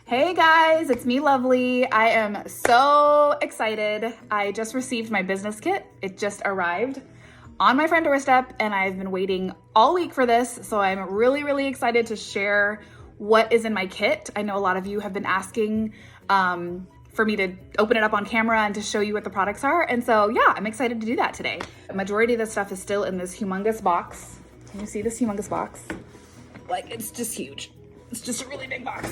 Hey guys, it's me, Lovely. I am so excited. I just received my business kit. It just arrived on my front doorstep and I've been waiting all week for this. So I'm really excited to share what is in my kit. I know a lot of you have been asking for me to open it up on camera and to show you what the products are. And so yeah, I'm excited to do that today. The majority of the stuff is still in this humongous box. Can you see this humongous box? Like, it's just huge. It's just a really big box.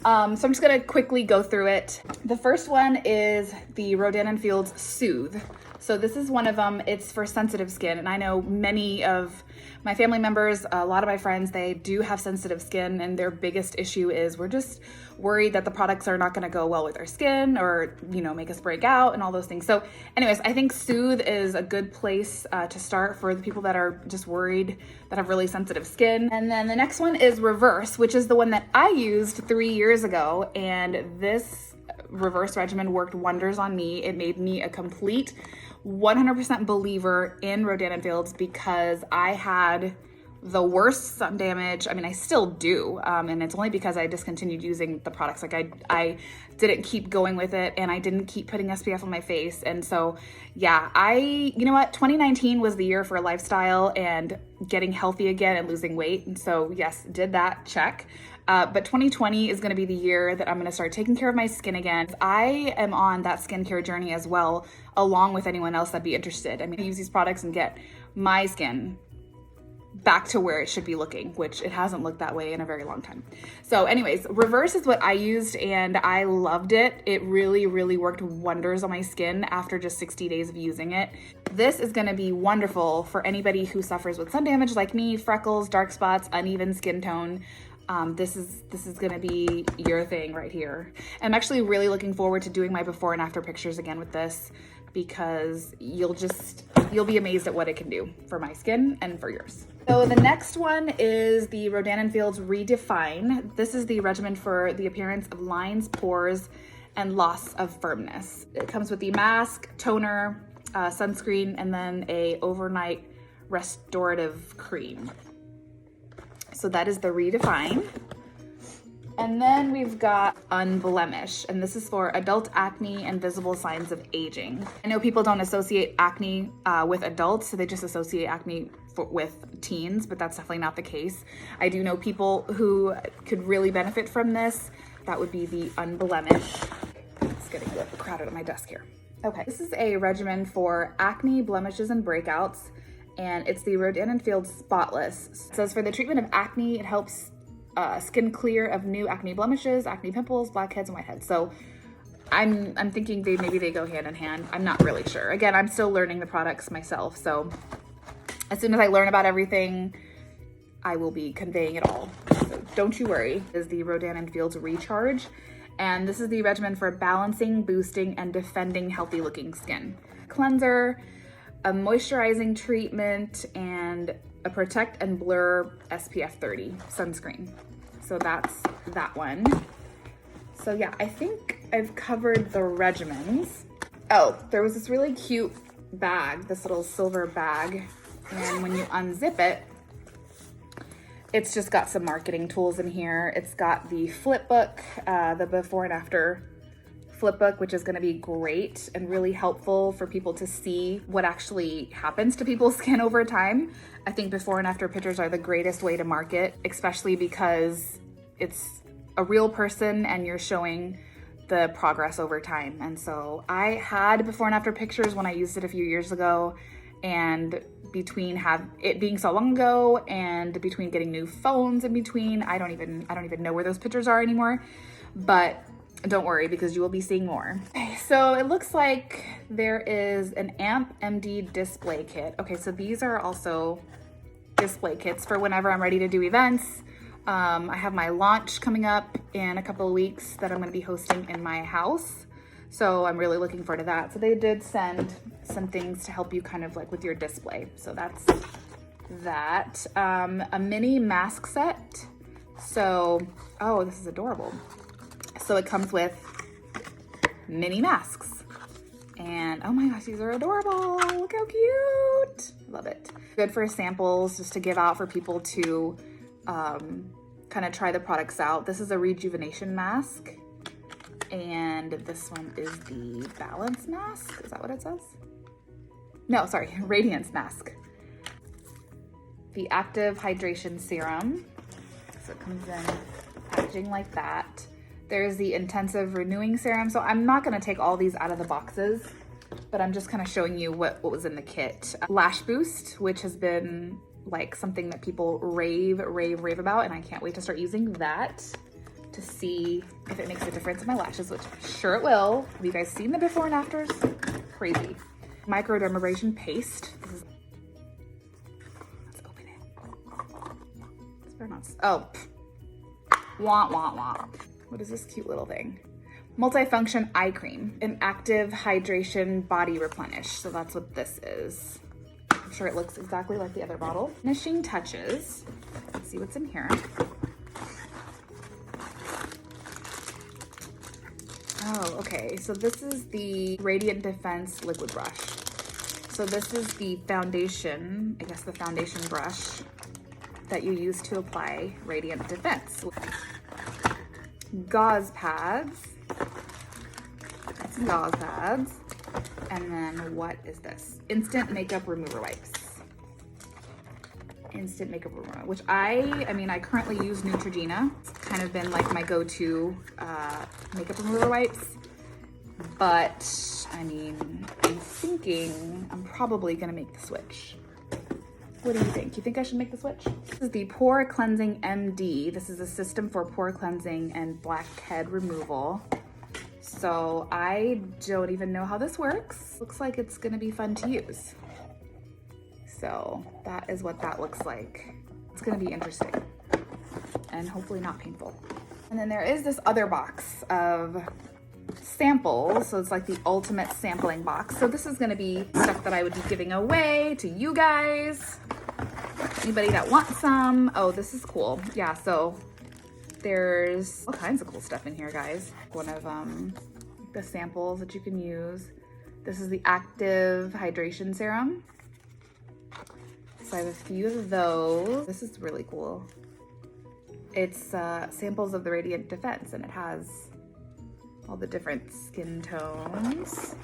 So I'm just gonna quickly go through it. The first one is the Rodan Fields Soothe. So this is one of them. It's for sensitive skin. And I know many of my family members, a lot of my friends, they do have sensitive skin, and their biggest issue is we're just worried that the products are not gonna go well with our skin or, you know, make us break out and all those things. So anyways, I think Soothe is a good place to start for the people that are just worried, that have really sensitive skin. And then the next one is Reverse, which is the one that I used 3 years ago. And this Reverse regimen worked wonders on me. It made me a complete 100% believer in Rodan Fields because I had the worst sun damage. I mean, I still do, and it's only because I discontinued using the products. Like I didn't keep going with it, and I didn't keep putting SPF on my face. And so, yeah, you know what? 2019 was the year for lifestyle and getting healthy again and losing weight. And so, yes, did that, check. But 2020 is gonna be the year that I'm gonna start taking care of my skin again. I am on that skincare journey as well, along with anyone else that'd be interested. I mean, I use these products and get my skin back to where it should be looking, which it hasn't looked that way in a very long time. So anyways, Reverse is what I used and I loved it. It really worked wonders on my skin after just 60 days of using it. This is gonna be wonderful for anybody who suffers with sun damage like me, freckles, dark spots, uneven skin tone. This is gonna be your thing right here. I'm actually really looking forward to doing my before and after pictures again with this because you'll be amazed at what it can do for my skin and for yours. So the next one is the Rodan Fields Redefine. This is the regimen for the appearance of lines, pores, and loss of firmness. It comes with the mask, toner, sunscreen, and then a overnight restorative cream. So that is the Redefine. And then we've got Unblemish, and this is for adult acne and visible signs of aging. I know people don't associate acne with adults, so they just associate acne with teens, but that's definitely not the case. I do know people who could really benefit from this. That would be the Unblemish. It's getting a little crowded at my desk here. Okay, this is a regimen for acne, blemishes, and breakouts, and it's the Rodan Fields Spotless. It says for the treatment of acne, it helps skin clear of new acne blemishes, acne pimples, blackheads, and whiteheads. So I'm thinking maybe they go hand in hand. I'm not really sure. Again, I'm still learning the products myself. So as soon as I learn about everything, I will be conveying it all. So don't you worry. This is the Rodan Fields Recharge. And this is the regimen for balancing, boosting, and defending healthy looking skin. Cleanser, a moisturizing treatment, and a protect and blur SPF 30 sunscreen. So that's that one. So yeah, I think I've covered the regimens. Oh, there was this really cute bag, this little silver bag. And when you unzip it, it's just got some marketing tools in here. It's got the flip book, the before and after flip book, which is going to be great and really helpful for people to see what actually happens to people's skin over time. I think before and after pictures are the greatest way to market, especially because it's a real person and you're showing the progress over time. And so I had before and after pictures when I used it a few years ago, and between it being so long ago and between getting new phones in between, I don't even know where those pictures are anymore, but don't worry because you will be seeing more. Okay, so it looks like there is an AMP MD display kit. Okay, so these are also display kits for whenever I'm ready to do events. I have my launch coming up in a couple of weeks that I'm going to be hosting in my house. So I'm really looking forward to that. So they did send some things to help you kind of like with your display. So that's that. A mini mask set. So, oh, this is adorable. So it comes with mini masks. And oh my gosh, these are adorable. Look how cute. Love it. Good for samples just to give out for people to kind kind of try the products out. This is a rejuvenation mask. And this one is the balance mask. Is that what it says? No, sorry, radiance mask. The active hydration serum. So it comes in packaging like that. There's the intensive renewing serum. So I'm not gonna take all these out of the boxes, but I'm just kind of showing you what was in the kit. Lash boost, which has been like something that people rave about, and I can't wait to start using that to see if it makes a difference in my lashes, which I'm sure it will. Have you guys seen the before and afters? Crazy. Microdermabrasion paste. Let's open it. It's very not, oh, wah. What is this cute little thing? Multifunction eye cream, an active hydration body replenish. So that's what this is. I'm sure it looks exactly like the other bottle. Finishing touches. Let's see what's in here. Oh, okay. So this is the Radiant Defense liquid brush. So this is the foundation, I guess the foundation brush that you use to apply Radiant Defense. Gauze pads. That's gauze pads. And then what is this? Instant makeup remover wipes. Instant makeup remover, which I mean, I currently use Neutrogena. It's kind of been like my go-to makeup remover wipes. But I mean, I'm thinking I'm probably gonna make the switch. What do you think? You think I should make the switch? This is the Pore Cleansing Md. This is a system for pore cleansing and blackhead removal. So I don't even know how this works. Looks like it's gonna be fun to use. So that is what that looks like. It's gonna be interesting and hopefully not painful. And then there is this other box of samples. So it's like the ultimate sampling box. So this is gonna be stuff that I would be giving away to you guys. Anybody that wants some. Oh, this is cool. Yeah, so there's all kinds of cool stuff in here, guys. One of the samples that you can use. This is the active hydration serum. So I have a few of those. This is really cool. It's samples of the Radiant Defense, and it has all the different skin tones.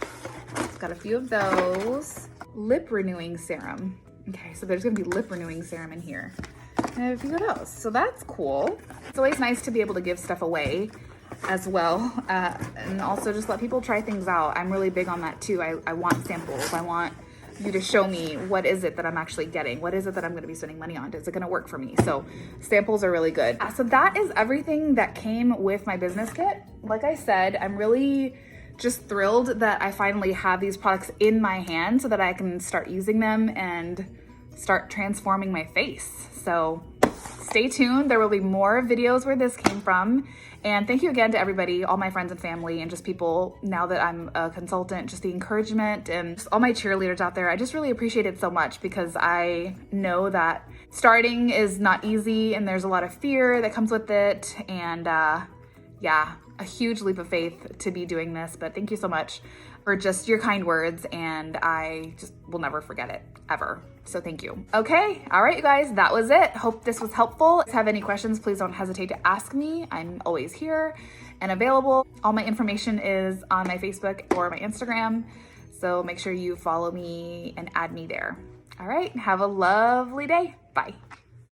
It's got a few of those. Lip renewing serum. Okay, so there's gonna be lip renewing serum in here. And I have a few of those, so that's cool. It's always nice to be able to give stuff away as well, and also just let people try things out. I'm really big on that too. I want samples. I want you to show me what is it that I'm actually getting. What is it that I'm gonna be spending money on? Is it gonna work for me? So samples are really good. So that is everything that came with my business kit. Like I said, I'm really just thrilled that I finally have these products in my hand so that I can start using them and start transforming my face. So stay tuned. There will be more videos where this came from. And thank you again to everybody, all my friends and family, and just people now that I'm a consultant, just the encouragement and just all my cheerleaders out there. I just really appreciate it so much because I know that starting is not easy and there's a lot of fear that comes with it. And yeah, a huge leap of faith to be doing this, but thank you so much for just your kind words, and I just will never forget it, ever. So thank you. Okay, all right, you guys, that was it. Hope this was helpful. If you have any questions, please don't hesitate to ask me. I'm always here and available. All my information is on my Facebook or my Instagram, so make sure you follow me and add me there. All right, have a lovely day. Bye.